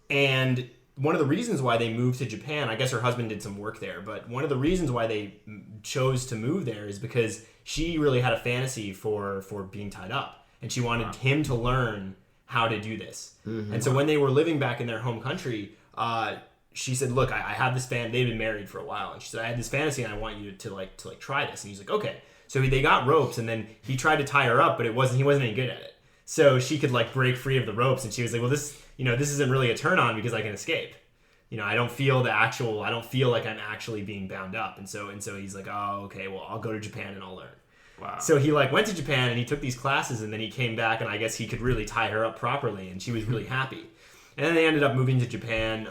And one of the reasons why they moved to Japan, I guess her husband did some work there, but one of the reasons why they chose to move there is because she really had a fantasy for being tied up, and she wanted him to learn how to do this. And so when they were living back in their home country, she said, "Look, I have this fan." They've been married for a while, and she said, "I had this fantasy, and I want you to try this." And he's like, "Okay." So they got ropes, and then he tried to tie her up, but he wasn't any good at it. So she could like break free of the ropes, and she was like, "Well, this isn't really a turn on because I can escape. I don't feel I don't feel like I'm actually being bound up." And so he's like, "Oh, okay. Well, I'll go to Japan and I'll learn." Wow. So he like went to Japan and he took these classes, and then he came back, and I guess he could really tie her up properly, and she was really happy. And then they ended up moving to Japan.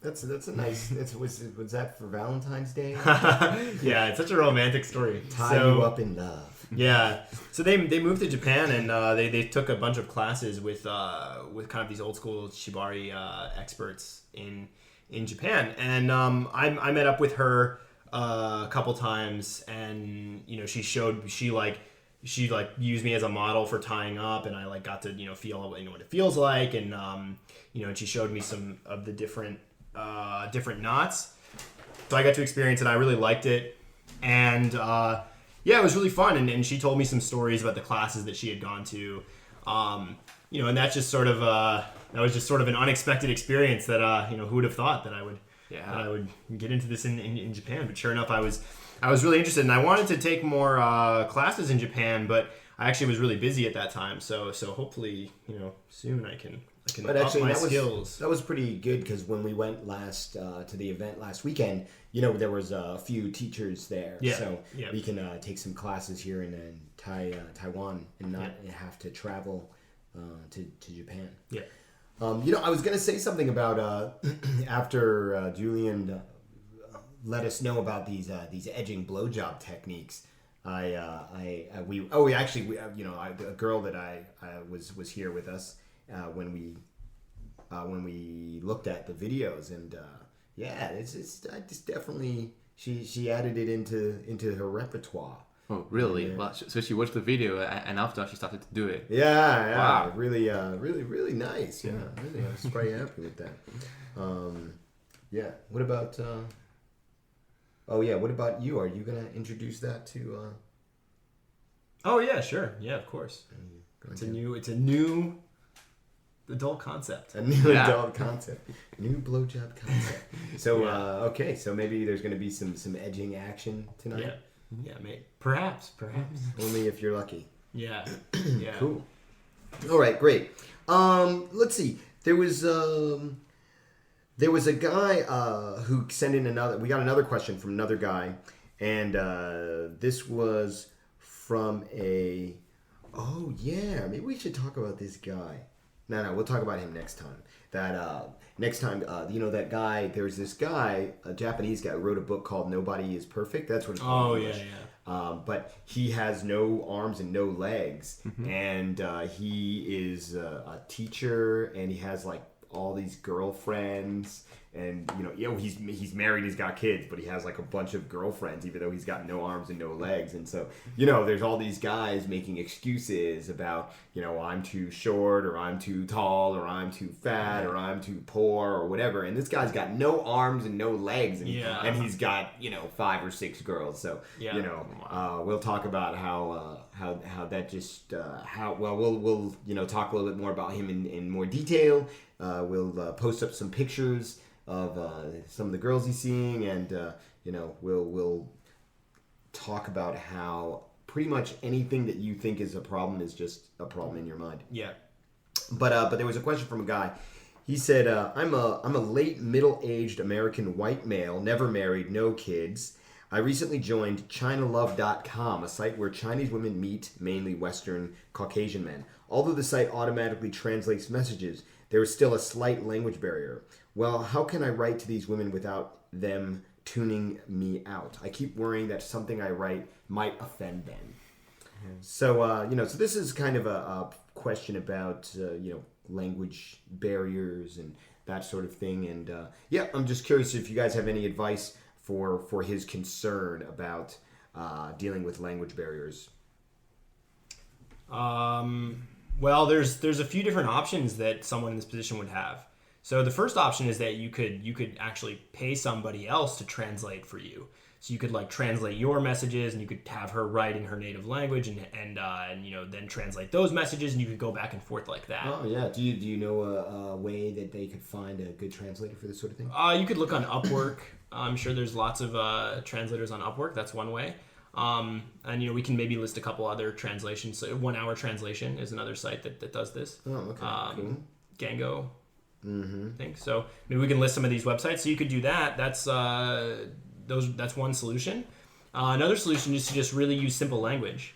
That's a nice. Was that for Valentine's Day? Yeah, it's such a romantic story. Tie you up in love. Yeah. So they moved to Japan, and they took a bunch of classes with kind of these old school shibari experts in Japan. And I met up with her a couple times, and she used me as a model for tying up, and I like got to feel what it feels like, and and she showed me some of the different knots. So I got to experience it. I really liked it, and it was really fun. And she told me some stories about the classes that she had gone to, and that's just sort of that was just sort of an unexpected experience that who would have thought that I would get into this in Japan. But sure enough, I was really interested, and I wanted to take more classes in Japan, but I actually was really busy at that time. So hopefully, soon I can But up actually, my that skills. that was pretty good because when we went last to the event last weekend, there was a few teachers there, so we can take some classes here in Taiwan and not have to travel to Japan. Yeah. I was gonna say something about after Julien let us know about these edging blowjob techniques. A girl that I was here with us when we looked at the videos, and it's definitely she added it into her repertoire. Oh, really? Yeah. Well, so she watched the video and after she started to do it. Yeah, Wow. really nice. Yeah, really, I was quite happy with that. What about? What about you? Are you gonna introduce that to? Oh yeah, sure. Yeah, of course. It's a new adult concept. A new adult concept, new blowjob concept. So so maybe there's gonna be some edging action tonight. Yeah, mate. Perhaps. Only if you're lucky. Yeah. Cool. All right, great. Let's see. There was a guy who sent in we got another question from another guy, and this was from maybe we should talk about this guy. No, we'll talk about him next time. that next time, that guy, there's this guy, a Japanese guy, who wrote a book called Nobody is Perfect. That's what it's called. Oh, in yeah, English. yeah. But he has no arms and no legs, and he is a teacher, and he has like all these girlfriends, and he's married, he's got kids, but he has like a bunch of girlfriends, even though he's got no arms and no legs. And so there's all these guys making excuses about I'm too short, or I'm too tall, or I'm too fat, or I'm too poor, or whatever. And this guy's got no arms and no legs, and he's got 5 or 6 girls. So we'll talk about how that just we'll talk a little bit more about him in more detail. We'll post up some pictures of some of the girls he's seeing, and we'll talk about how pretty much anything that you think is a problem is just a problem in your mind. Yeah. But there was a question from a guy. He said, I'm a late middle-aged American white male, never married, no kids. I recently joined ChinaLove.com, a site where Chinese women meet mainly Western Caucasian men. Although the site automatically translates messages, there is still a slight language barrier. Well, how can I write to these women without them tuning me out? I keep worrying that something I write might offend them. So, so this is kind of a question about, language barriers and that sort of thing. And, I'm just curious if you guys have any advice for his concern about dealing with language barriers. Well, there's a few different options that someone in this position would have. So the first option is that you could actually pay somebody else to translate for you. So you could like translate your messages, and you could have her write in her native language, and then translate those messages, and you could go back and forth like that. Oh yeah. Do you know a way that they could find a good translator for this sort of thing? You could look on Upwork. I'm sure there's lots of translators on Upwork. That's one way. And we can maybe list a couple other translations. So 1 Hour Translation is another site that does this. Oh, okay. Cool. Gango. I think so. Maybe we can list some of these websites. So you could do that. That's one solution. Another solution is to just really use simple language,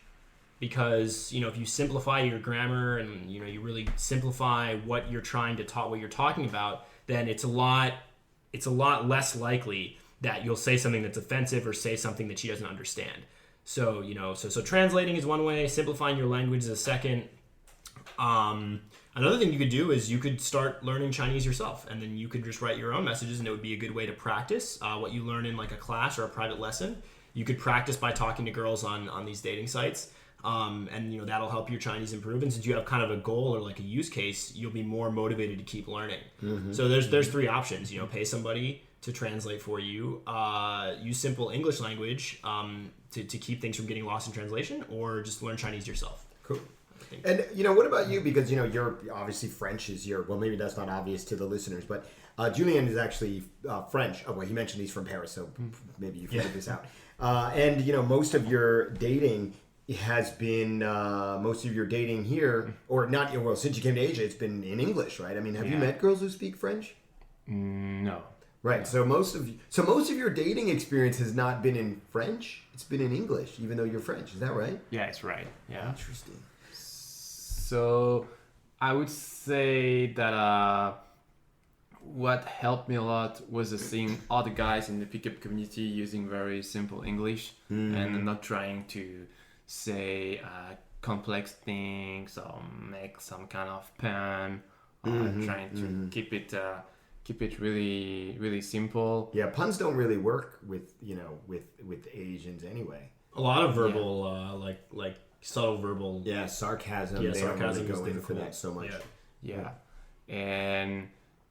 because if you simplify your grammar and you really simplify what you're trying to talk, what you're talking about, then it's a lot less likely that you'll say something that's offensive or say something that she doesn't understand. So so translating is one way. Simplifying your language is a second. Another thing you could do is you could start learning Chinese yourself, and then you could just write your own messages, and it would be a good way to practice what you learn in like a class or a private lesson. You could practice by talking to girls on these dating sites, and that'll help your Chinese improve. And since you have kind of a goal or like a use case, you'll be more motivated to keep learning. So there's 3 options. Pay somebody to translate for you, use simple English language to keep things from getting lost in translation, or just learn Chinese yourself. Cool. And what about you? Because you're obviously French is your, well, maybe that's not obvious to the listeners, but Julien is actually French. Oh, well, he mentioned he's from Paris, so maybe you figured this out. And most of your dating has been here, or not. Well, since you came to Asia, it's been in English, right? I mean, have you met girls who speak French? No. Right. So most of your dating experience has not been in French. It's been in English, even though you're French. Is that right? Yeah, it's right. Yeah. Interesting. So I would say that what helped me a lot was seeing other guys in the pickup community using very simple English and not trying to say complex things or make some kind of pun, trying to keep it really, really simple. Yeah, puns don't really work with Asians anyway. A lot of verbal, like subtle verbal. Yeah, sarcasm. Yeah, they sarcasm don't really is go in for difficult. that so much. Yeah. And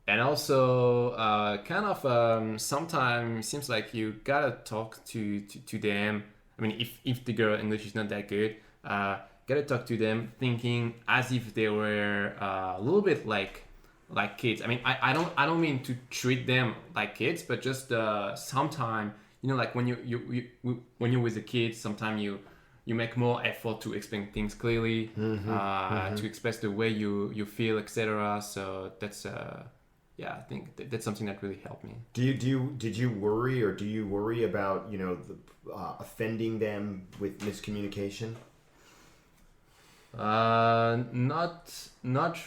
also kind of sometimes seems like you gotta talk to them. I mean, if the girl English is not that good, gotta talk to them thinking as if they were a little bit like kids. I mean, I don't mean to treat them like kids, but just sometimes like when you're with the kids, sometimes you make more effort to explain things clearly, to express the way you feel, etc. So that's I think that's something that really helped me. Did you worry, or do you worry about offending them with miscommunication? Not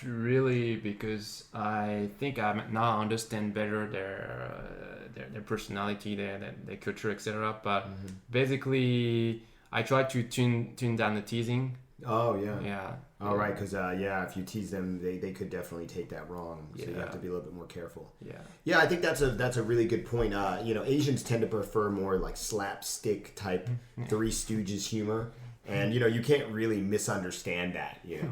really, because I think I now understand better their personality, their culture, etc. But basically, I try to tune down the teasing. Oh yeah. Yeah. All right, because if you tease them, they could definitely take that wrong. So you Yeah. have to be a little bit more careful. Yeah. Yeah, I think that's a really good point. Asians tend to prefer more like slapstick type Three Stooges humor. And you can't really misunderstand that, Yeah.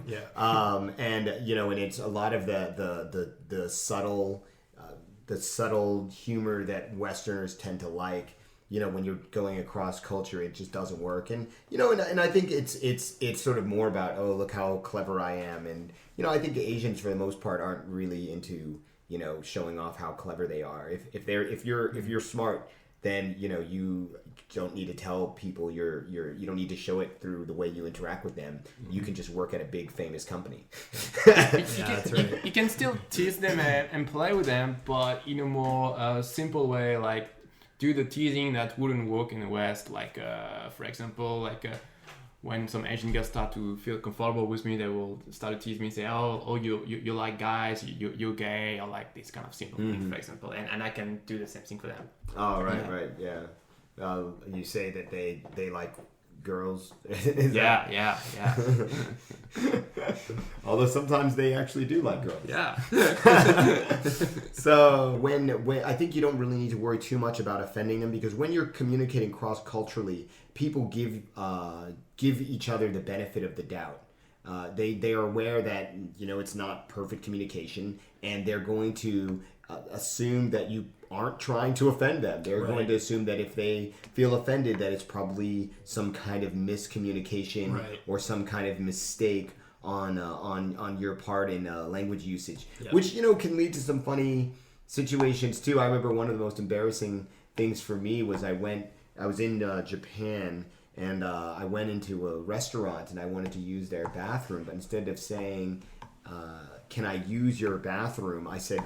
and it's a lot of the subtle humor that Westerners tend to like. When you're going across culture, it just doesn't work. And and I think it's sort of more about, oh, look how clever I am. And I think Asians for the most part aren't really into showing off how clever they are. If you're smart, then you don't need to tell people you don't need to show it through the way you interact with them. You can just work at a big famous company. That's right. You can still tease them and play with them, but in a more simple way, like do the teasing that wouldn't work in the West. Like, for example, when some Asian girls start to feel comfortable with me, they will start to tease me and say, oh, you like guys, you're gay, or like this kind of simple thing, for example. And I can do the same thing for them. Oh, right, yeah. You say that they like girls. Yeah. Although sometimes they actually do like girls. Yeah. So when I think you don't really need to worry too much about offending them, because when you're communicating cross-culturally, people give each other the benefit of the doubt. They are aware that it's not perfect communication, and they're going to assume that you aren't trying to offend them. They're going to assume that if they feel offended, that it's probably some kind of miscommunication or some kind of mistake on your part in language usage, which can lead to some funny situations too. I remember one of the most embarrassing things for me was I was in Japan, and I went into a restaurant and I wanted to use their bathroom, but instead of saying, "Can I use your bathroom?" I said,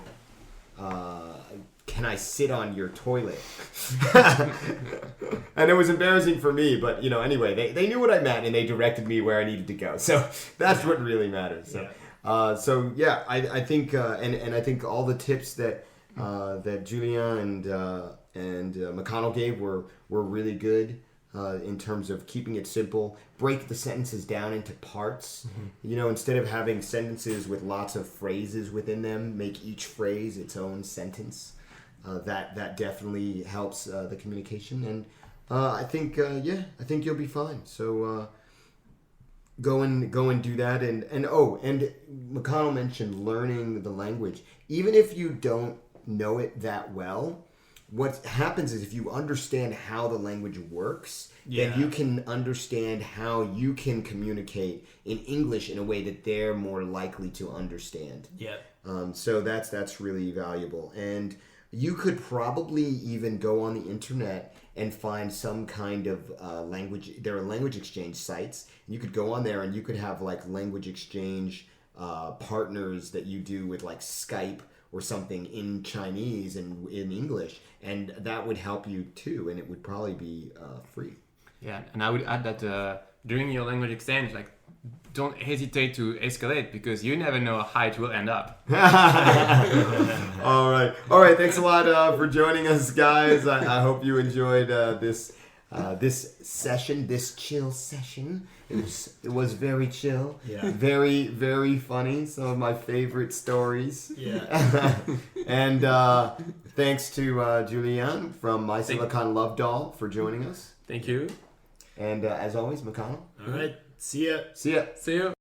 "Can I sit on your toilet?" And it was embarrassing for me, but anyway, they knew what I meant and they directed me where I needed to go. So that's what really matters. So, I think and I think all the tips that Julien and McConnell gave were really good. In terms of keeping it simple, break the sentences down into parts. Instead of having sentences with lots of phrases within them, make each phrase its own sentence. That definitely helps the communication, and I think you'll be fine. So go and do that, and McConnell mentioned learning the language. Even if you don't know it that well, what happens is if you understand how the language works, then you can understand how you can communicate in English in a way that they're more likely to understand. Yeah. So that's really valuable. And you could probably even go on the internet and find some kind of language. There are language exchange sites. You could go on there and you could have like language exchange partners that you do with like Skype or something in Chinese and in English, and that would help you too, and it would probably be free. Yeah, and I would add that during your language exchange, like, don't hesitate to escalate, because you never know how it will end up. All right. Thanks a lot for joining us, guys. I hope you enjoyed this session, this chill session. It was very chill. Yeah. Very, very funny. Some of my favorite stories. Yeah. And thanks to Julien from My Silicon Love Doll for joining us. Thank you. And as always, McConnell. All right. See ya. See ya. See you.